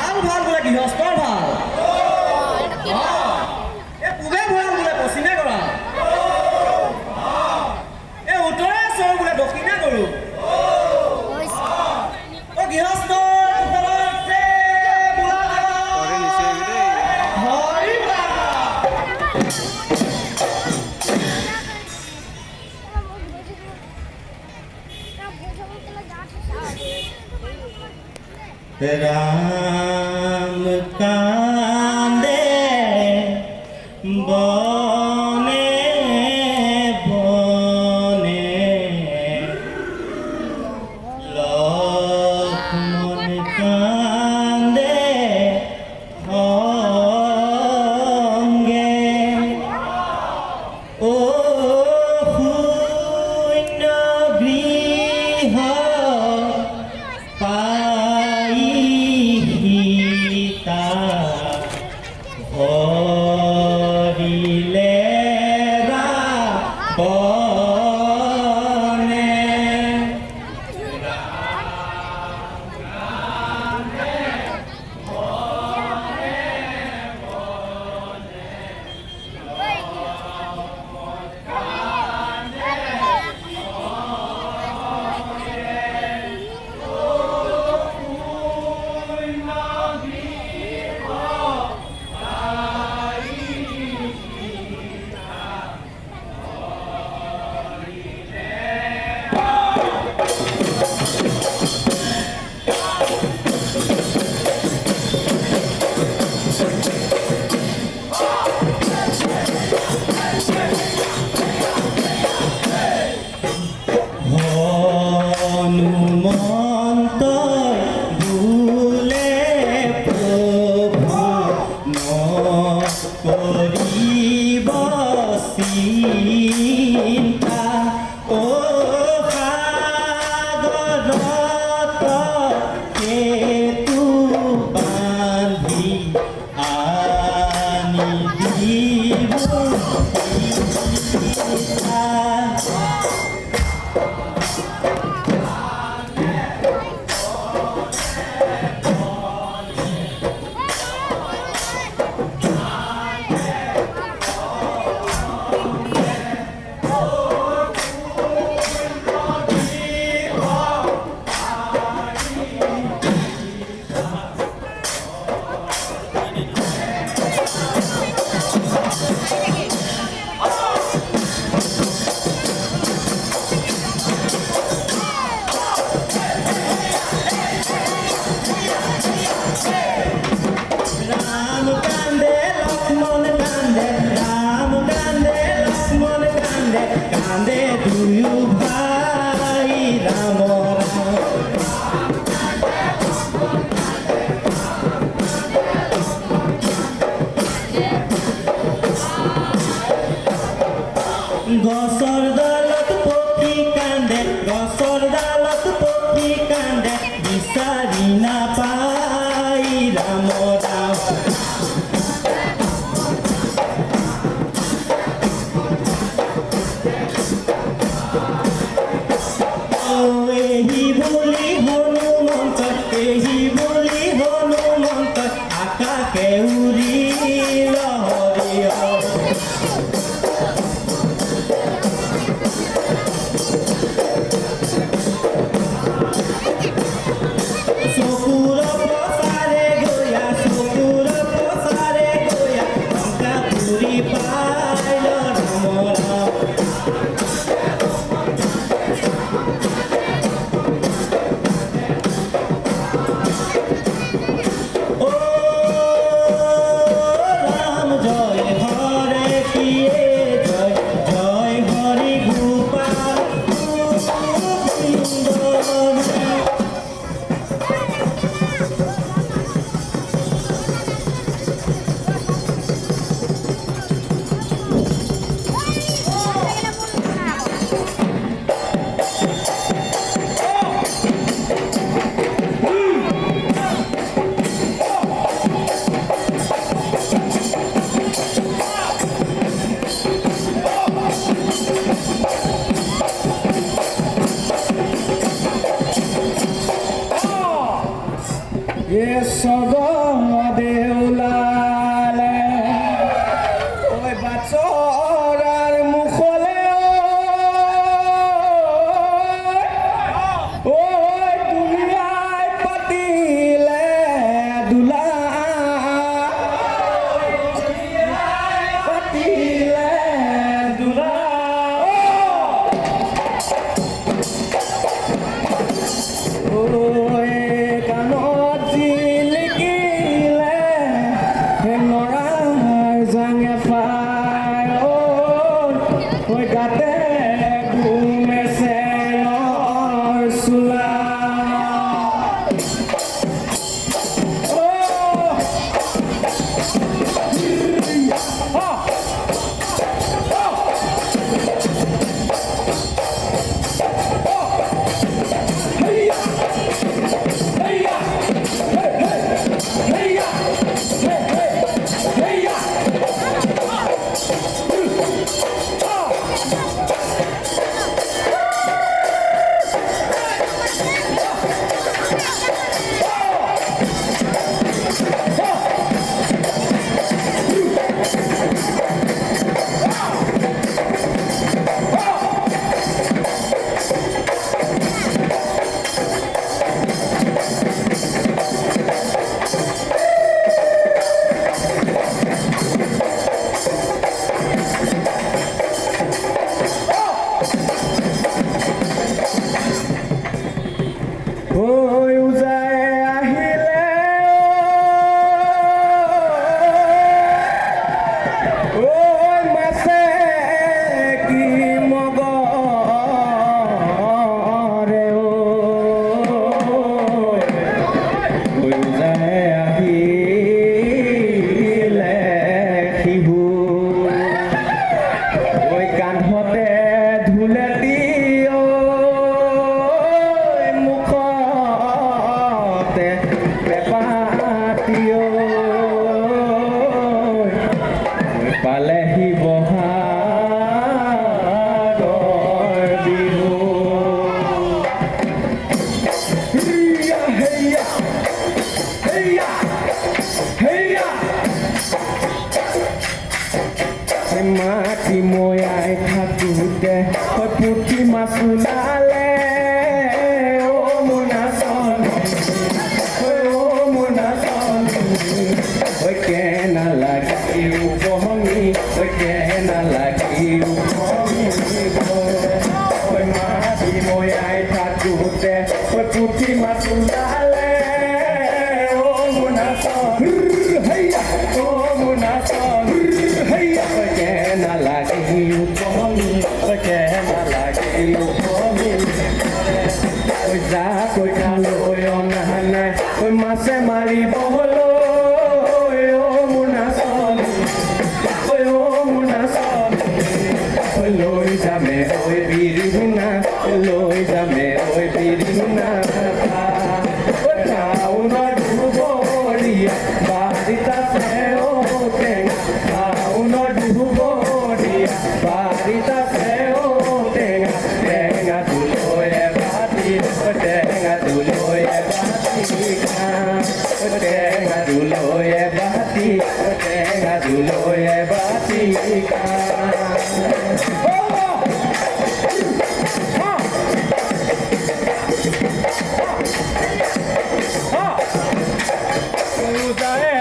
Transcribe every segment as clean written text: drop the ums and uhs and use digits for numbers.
ভাল ভাল বোলে গৃহস্থৰ ভাল এ পূবে ভৰাল বোলে পশ্চিমে কৰা এ উত্তৰে চৰ বোলে দক্ষিণে কৰো অ গৃহস্থ राम कांदे बने बने लक्ष्मण कांदे होंगे ओ शून्य गृह गसर दालत पक्षी कांदे गसर दालत पक्षी कांदे विचारी नापाई राम এ দেউলালে ঐ বাছৰাৰ মুখলে ঐ দুনিয়াই পাতিলে দুলা পাতিলে দুলা ঐ কাণত জিলিকিলে নৰাৰ জাঙে পায় ঐ গাতে ঘুমেছে চোলা পালেহি বহাগৰ বিহু হেইয়া হেইয়া হেইয়া হেইয়া মাটি ময়াই থাকোঁতে পুঠি মাছ ওলালে মোৰ নাচনী মোৰ নাচনী কেনা লাগিও বহমি কেনা লাগিও বহমি মাটি ময়াই থাকোঁতে পুঠি মাছ ওলালে মোৰ নাচনী মোৰ নাচনী কেনা লাগিও বহমি কেনা লাগিও বহমি যাকৈ খালৈ অনাহানে মাছে মাৰিবলৈ লৈ যামে ঐ বিৰিণা লৈ যামে ঐ বিৰিণা টাউনৰ দুবৰীয়া বাৰীত আছে ঔ টেঙা টাউনৰ দুবৰীয়া বাৰীত আছে ঔ টেঙা টেঙা তুলৈ এবাটি টেঙা তুলৈ এবাটি টেঙা তুলৈ এবাটি টেঙা তুলৈ এবাটি Bye.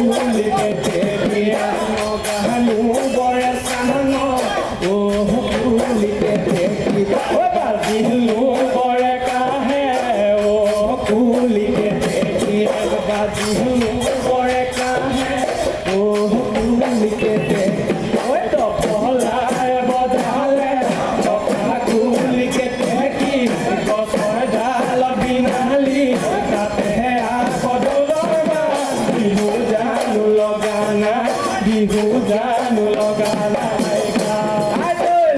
কুলিকেতে দিয়া লগানো বৰে চান ও কুলিকেতে ও বাজিলো বৰে কাহে ও কুলিকেতে দিয়া বাজিলো বৰে কাহে ও কুলিকেতে ও তপলাই বজালে তপলা কুলিকেতে কি গছৰ ডাল বিনালি তাতে বদলৰ বিহু জানো লগানা বিহু জানো লগানা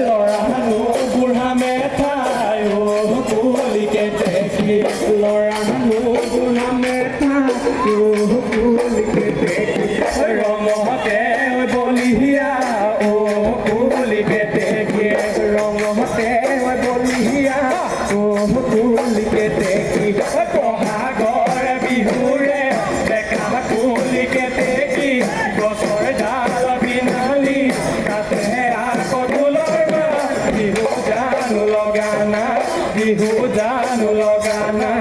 ল'ৰানো বুঢ়া মেঠাই ও কুলিকেতে কি ল'ৰানো বুঢ়া মেঠাই ও কুলিকেতে ৰঙতে বলিয়া ও কুলিকেতে কি ৰঙতে বলিয়া ও কুলিকেতে কি বহাগৰ বিহুৰে ডেকা কুলিকেতে কি গছৰ ডাল বিনালি তাতে বিহু জানো লগানা বিহু জানো লগানা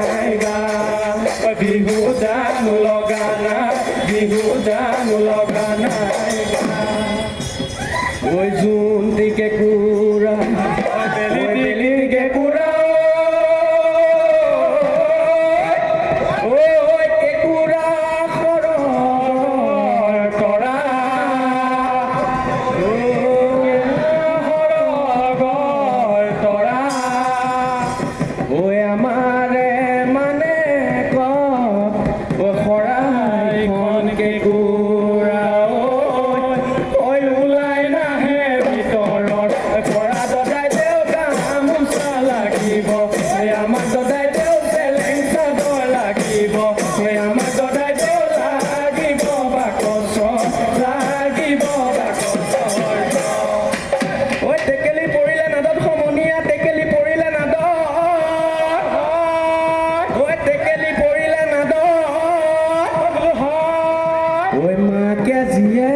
গা বিহু জানো লগানা বিহু জানো লগানা ওই জুন দিকে কুড়া বেলি দিকে কুড়া ওই কে কুড়া করো করা ওই আমারে মানে খৰাইখন কে কুৰা ঐ ওলাই নাহে ভিতৰত পৰা দদাই দেও গামোচা লাগিব আমাক দদাই দেও চেলেং চাদৰ লাগিব আমাক দদাই দেও লাগিব বাকচ লাগিব বাকচ ঐ টেকেলি পৰিলে নাদত সমনীয়া টেকেলি পৰিলে নাদত টেকেলি পৰিলে নাদত ঐ মাকে জীয়ে